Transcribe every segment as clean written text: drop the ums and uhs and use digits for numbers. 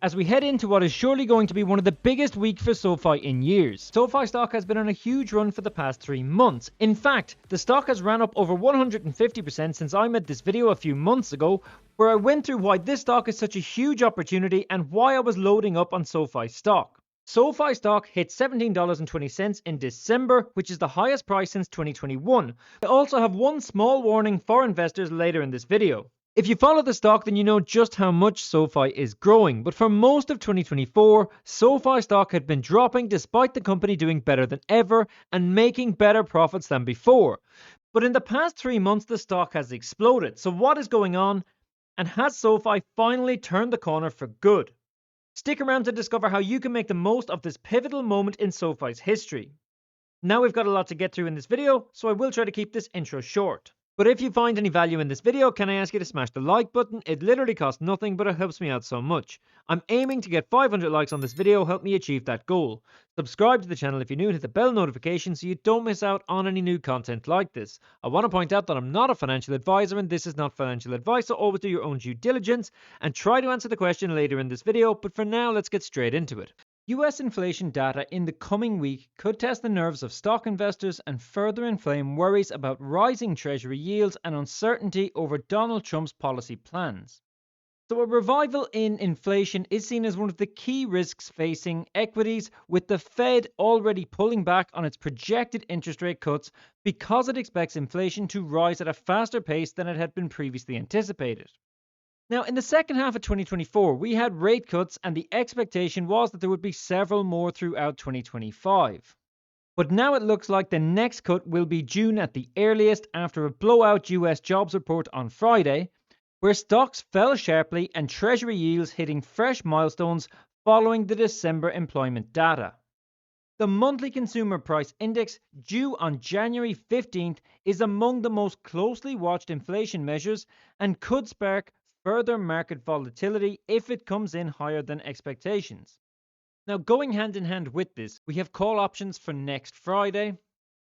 as we head into what is surely going to be one of the biggest weeks for SoFi in years. SoFi stock has been on a huge run for the past 3 months. In fact, the stock has ran up over 150% since I made this video a few months ago, where I went through why this stock is such a huge opportunity and why I was loading up on SoFi stock. SoFi stock hit $17.20 in December, which is the highest price since 2021. I also have one small warning for investors later in this video. If you follow the stock, then you know just how much SoFi is growing. But for most of 2024, SoFi stock had been dropping despite the company doing better than ever and making better profits than before. But in the past 3 months, the stock has exploded. So what is going on? And has SoFi finally turned the corner for good? Stick around to discover how you can make the most of this pivotal moment in SoFi's history. Now we've got a lot to get through in this video, so I will try to keep this intro short. But if you find any value in this video, can I ask you to smash the like button? It literally costs nothing, but it helps me out so much. I'm aiming to get 500 likes on this video. Help me achieve that goal. Subscribe to the channel if you're new and hit the bell notification so you don't miss out on any new content like this. I want to point out that I'm not a financial advisor and this is not financial advice, so always do your own due diligence and try to answer the question later in this video. But for now, let's get straight into it. US inflation data in the coming week could test the nerves of stock investors and further inflame worries about rising treasury yields and uncertainty over Donald Trump's policy plans. So a revival in inflation is seen as one of the key risks facing equities, with the Fed already pulling back on its projected interest rate cuts because it expects inflation to rise at a faster pace than it had been previously anticipated. Now, in the second half of 2024, we had rate cuts and the expectation was that there would be several more throughout 2025. But now it looks like the next cut will be June at the earliest after a blowout US jobs report on Friday, where stocks fell sharply and Treasury yields hitting fresh milestones following the December employment data. The monthly consumer price index due on January 15th is among the most closely watched inflation measures and could spark further market volatility if it comes in higher than expectations. Now, going hand in hand with this, we have call options for next Friday,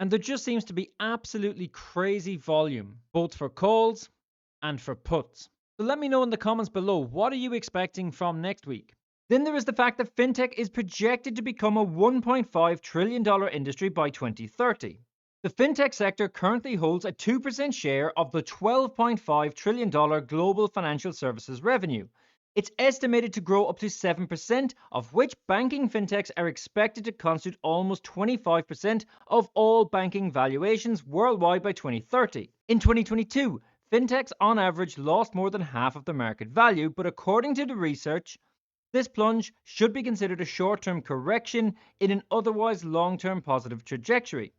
and there just seems to be absolutely crazy volume, both for calls and for puts. So let me know in the comments below, what are you expecting from next week? Then there is the fact that fintech is projected to become a $1.5 trillion industry by 2030. The fintech sector currently holds a 2% share of the $12.5 trillion global financial services revenue. It's estimated to grow up to 7%, of which banking fintechs are expected to constitute almost 25% of all banking valuations worldwide by 2030. In 2022, fintechs on average lost more than half of their market value, but according to the research, this plunge should be considered a short-term correction in an otherwise long-term positive trajectory.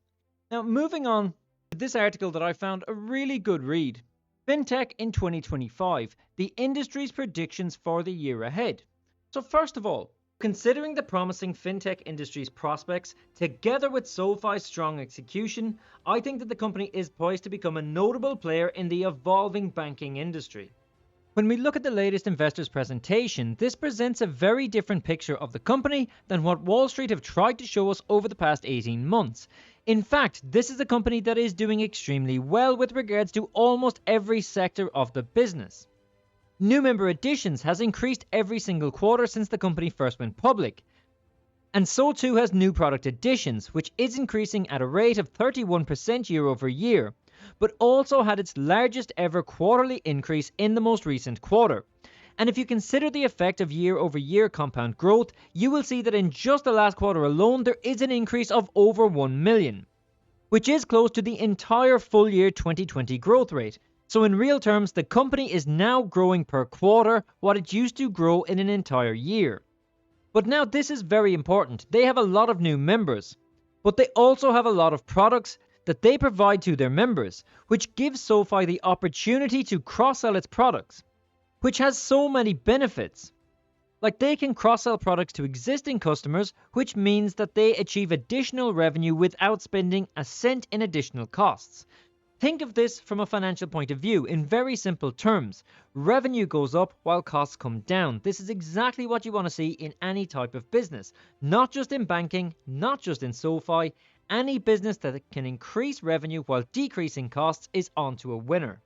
Now, moving on to this article that I found a really good read. Fintech in 2025, the industry's predictions for the year ahead. So first of all, considering the promising fintech industry's prospects, together with SoFi's strong execution, I think that the company is poised to become a notable player in the evolving banking industry. When we look at the latest investors' presentation, this presents a very different picture of the company than what Wall Street have tried to show us over the past 18 months. In fact, this is a company that is doing extremely well with regards to almost every sector of the business. New member additions has increased every single quarter since the company first went public. And so too has new product additions, which is increasing at a rate of 31% year over year, but also had its largest ever quarterly increase in the most recent quarter. And if you consider the effect of year-over-year compound growth, you will see that in just the last quarter alone, there is an increase of over 1 million, which is close to the entire full year 2020 growth rate. So in real terms, the company is now growing per quarter what it used to grow in an entire year. But now this is very important. They have a lot of new members, but they also have a lot of products that they provide to their members, which gives SoFi the opportunity to cross-sell its products, which has so many benefits. Like, they can cross-sell products to existing customers, which means that they achieve additional revenue without spending a cent in additional costs. Think of this from a financial point of view in very simple terms. Revenue goes up while costs come down. This is exactly what you want to see in any type of business, not just in banking, not just in SoFi. Any business that can increase revenue while decreasing costs is onto a winner.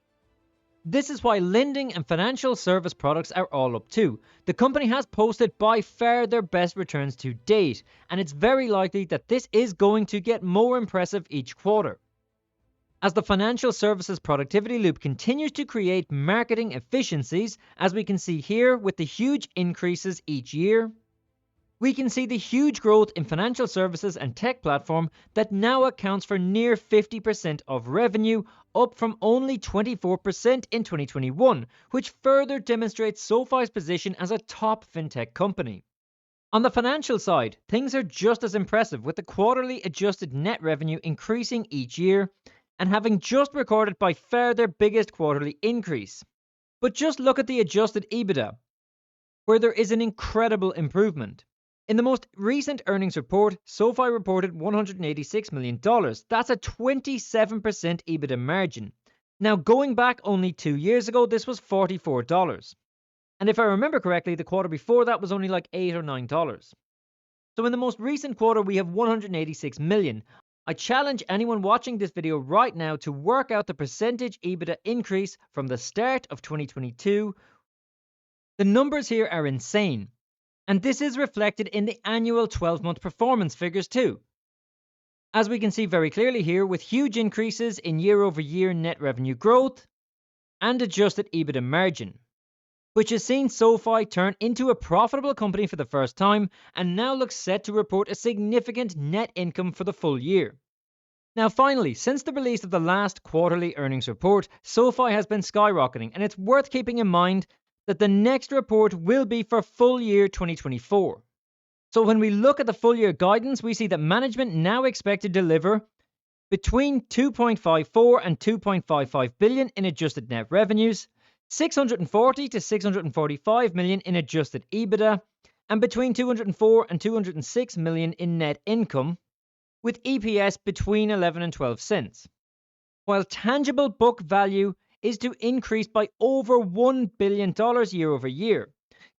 This is why lending and financial service products are all up too. The company has posted by far their best returns to date, and it's very likely that this is going to get more impressive each quarter. As the financial services productivity loop continues to create marketing efficiencies, as we can see here with the huge increases each year, we can see the huge growth in financial services and tech platform that now accounts for near 50% of revenue, up from only 24% in 2021, which further demonstrates SoFi's position as a top fintech company. On the financial side, things are just as impressive, with the quarterly adjusted net revenue increasing each year and having just recorded by far their biggest quarterly increase. But just look at the adjusted EBITDA, where there is an incredible improvement. In the most recent earnings report, SoFi reported $186 million. That's a 27% EBITDA margin. Now, going back only 2 years ago, this was $44. And if I remember correctly, the quarter before that was only like $8 or $9. So in the most recent quarter, we have $186 million. I challenge anyone watching this video right now to work out the percentage EBITDA increase from the start of 2022. The numbers here are insane. And this is reflected in the annual 12-month performance figures too. As we can see very clearly here, with huge increases in year-over-year net revenue growth and adjusted EBITDA margin, which has seen SoFi turn into a profitable company for the first time and now looks set to report a significant net income for the full year. Now finally, since the release of the last quarterly earnings report, SoFi has been skyrocketing, and it's worth keeping in mind that the next report will be for full year 2024. So when we look at the full year guidance, we see that management now expect to deliver between 2.54 and 2.55 billion in adjusted net revenues, 640 to 645 million in adjusted EBITDA, and between 204 and 206 million in net income, with EPS between 11 and 12 cents. While tangible book value is to increase by over $1 billion year over year.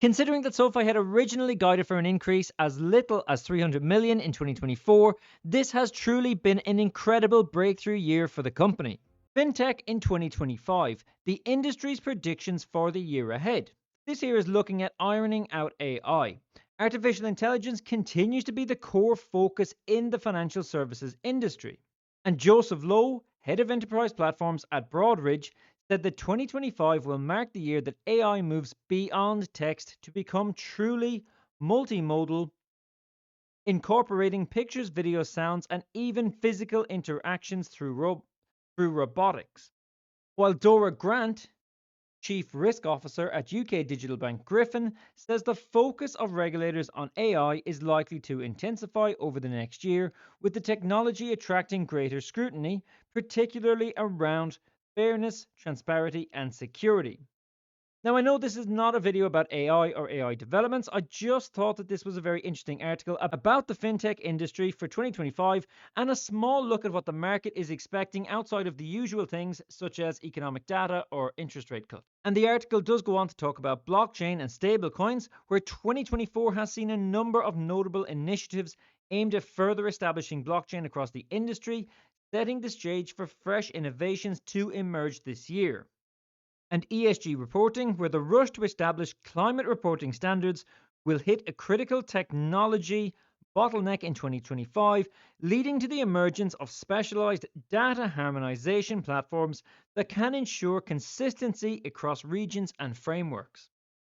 Considering that SoFi had originally guided for an increase as little as $300 million in 2024, this has truly been an incredible breakthrough year for the company. Fintech in 2025, the industry's predictions for the year ahead. This here is looking at ironing out AI. Artificial intelligence continues to be the core focus in the financial services industry. And Joseph Lowe, head of enterprise platforms at Broadridge, said that 2025 will mark the year that AI moves beyond text to become truly multimodal, incorporating pictures, video, sounds, and even physical interactions through robotics. While Dora Grant, Chief Risk Officer at UK digital bank Griffin, says the focus of regulators on AI is likely to intensify over the next year, with the technology attracting greater scrutiny, particularly around fairness, transparency, and security. Now, I know this is not a video about AI or AI developments. I just thought that this was a very interesting article about the fintech industry for 2025 and a small look at what the market is expecting outside of the usual things such as economic data or interest rate cuts. And the article does go on to talk about blockchain and stablecoins, where 2024 has seen a number of notable initiatives aimed at further establishing blockchain across the industry, setting the stage for fresh innovations to emerge this year. And ESG reporting, where the rush to establish climate reporting standards will hit a critical technology bottleneck in 2025, leading to the emergence of specialized data harmonization platforms that can ensure consistency across regions and frameworks.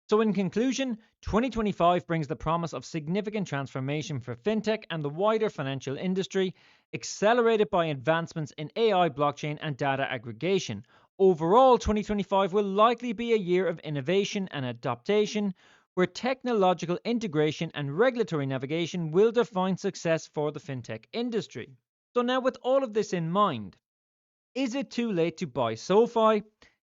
So in conclusion, 2025 brings the promise of significant transformation for fintech and the wider financial industry, accelerated by advancements in AI, blockchain, and data aggregation. Overall, 2025 will likely be a year of innovation and adaptation, where technological integration and regulatory navigation will define success for the fintech industry. So now, with all of this in mind, is it too late to buy SoFi?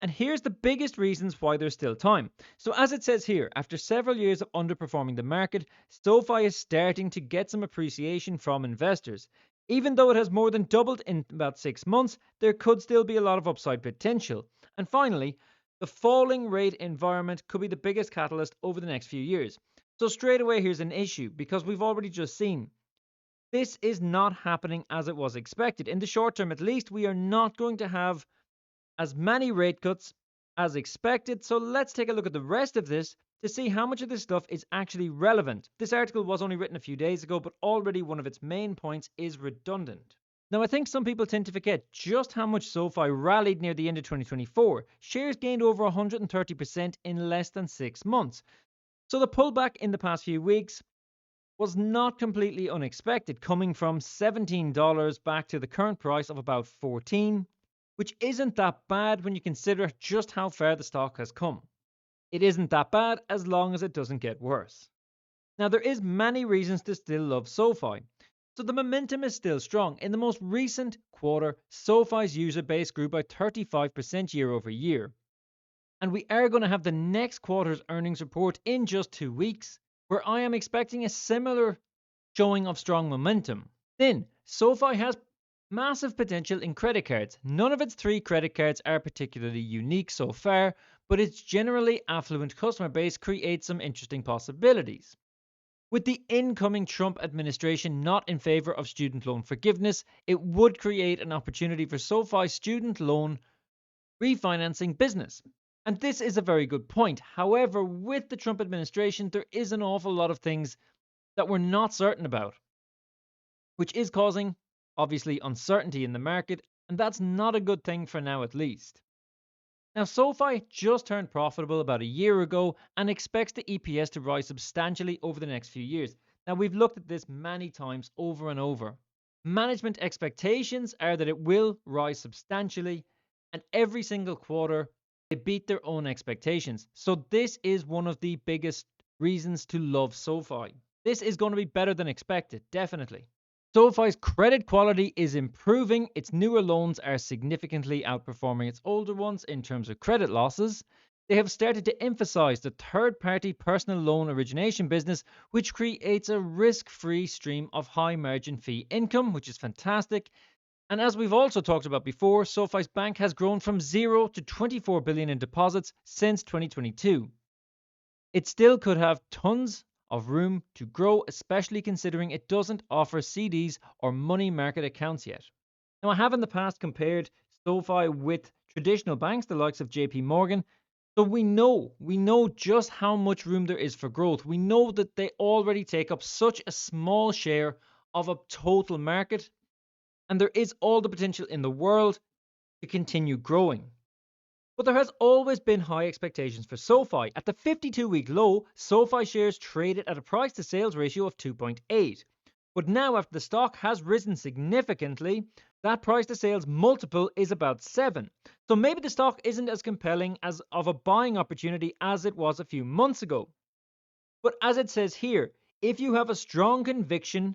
And here's the biggest reasons why there's still time. So as it says here, after several years of underperforming the market, SoFi is starting to get some appreciation from investors. Even though it has more than doubled in about 6 months, there could still be a lot of upside potential. And finally, the falling rate environment could be the biggest catalyst over the next few years. So straight away, here's an issue, because we've already just seen this is not happening as it was expected. In the short term, at least, we are not going to have as many rate cuts as expected. So let's take a look at the rest of this to see how much of this stuff is actually relevant. This article was only written a few days ago, but already one of its main points is redundant. Now, I think some people tend to forget just how much SoFi rallied near the end of 2024. Shares gained over 130% in less than 6 months. So the pullback in the past few weeks was not completely unexpected, coming from $17 back to the current price of about $14, which isn't that bad when you consider just how far the stock has come. It isn't that bad as long as it doesn't get worse. Now, there is many reasons to still love SoFi. So the momentum is still strong. In the most recent quarter, SoFi's user base grew by 35% year over year. And we are going to have the next quarter's earnings report in just 2 weeks, where I am expecting a similar showing of strong momentum. Then, SoFi has massive potential in credit cards. None of its 3 credit cards are particularly unique so far, but its generally affluent customer base creates some interesting possibilities. With the incoming Trump administration not in favor of student loan forgiveness, it would create an opportunity for SoFi's student loan refinancing business. And this is a very good point. However, with the Trump administration, there is an awful lot of things that we're not certain about, which is causing, obviously, uncertainty in the market, and that's not a good thing for now at least. Now, SoFi just turned profitable about a year ago and expects the EPS to rise substantially over the next few years. Now, we've looked at this many times over and over. Management expectations are that it will rise substantially, and every single quarter, they beat their own expectations. So this is one of the biggest reasons to love SoFi. This is going to be better than expected, definitely. SoFi's credit quality is improving. Its newer loans are significantly outperforming its older ones in terms of credit losses. They have started to emphasize the third-party personal loan origination business, which creates a risk-free stream of high-margin fee income, which is fantastic. And as we've also talked about before, SoFi's bank has grown from 0 to 24 billion in deposits since 2022. It still could have tons of room to grow, especially considering it doesn't offer CDs or money market accounts yet. Now, I have in the past compared SoFi with traditional banks, the likes of JP Morgan. So we know just how much room there is for growth. We know that they already take up such a small share of a total market, and there is all the potential in the world to continue growing. But there has always been high expectations for SoFi. At the 52-week low, SoFi shares traded at a price-to-sales ratio of 2.8. But now, after the stock has risen significantly, that price-to-sales multiple is about 7. So maybe the stock isn't as compelling as of a buying opportunity as it was a few months ago. But as it says here, if you have a strong conviction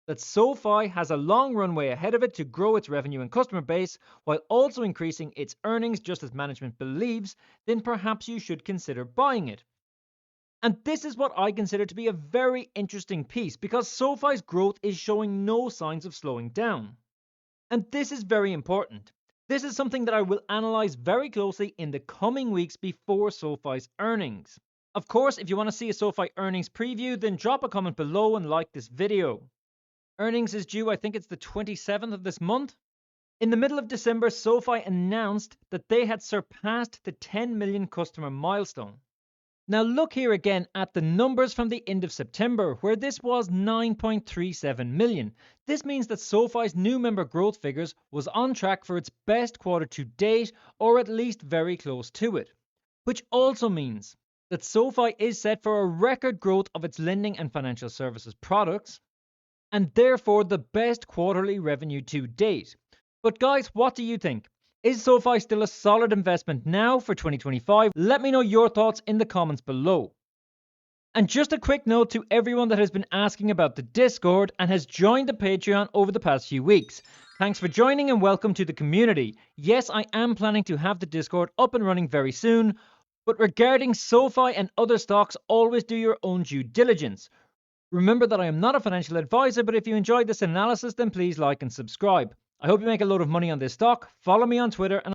that SoFi has a long runway ahead of it to grow its revenue and customer base while also increasing its earnings just as management believes, then perhaps you should consider buying it. And this is what I consider to be a very interesting piece because SoFi's growth is showing no signs of slowing down. And this is very important. This is something that I will analyze very closely in the coming weeks before SoFi's earnings. Of course, if you want to see a SoFi earnings preview, then drop a comment below and like this video. Earnings is due, I think it's the 27th of this month. In the middle of December, SoFi announced that they had surpassed the 10 million customer milestone. Now look here again at the numbers from the end of September, where this was 9.37 million. This means that SoFi's new member growth figures was on track for its best quarter to date, or at least very close to it. Which also means that SoFi is set for a record growth of its lending and financial services products, and therefore the best quarterly revenue to date. But guys, what do you think? Is SoFi still a solid investment now for 2025? Let me know your thoughts in the comments below. And just a quick note to everyone that has been asking about the Discord and has joined the Patreon over the past few weeks. Thanks for joining and welcome to the community. Yes, I am planning to have the Discord up and running very soon, but regarding SoFi and other stocks, always do your own due diligence. Remember that I am not a financial advisor, but if you enjoyed this analysis, then please like and subscribe. I hope you make a load of money on this stock. Follow me on Twitter and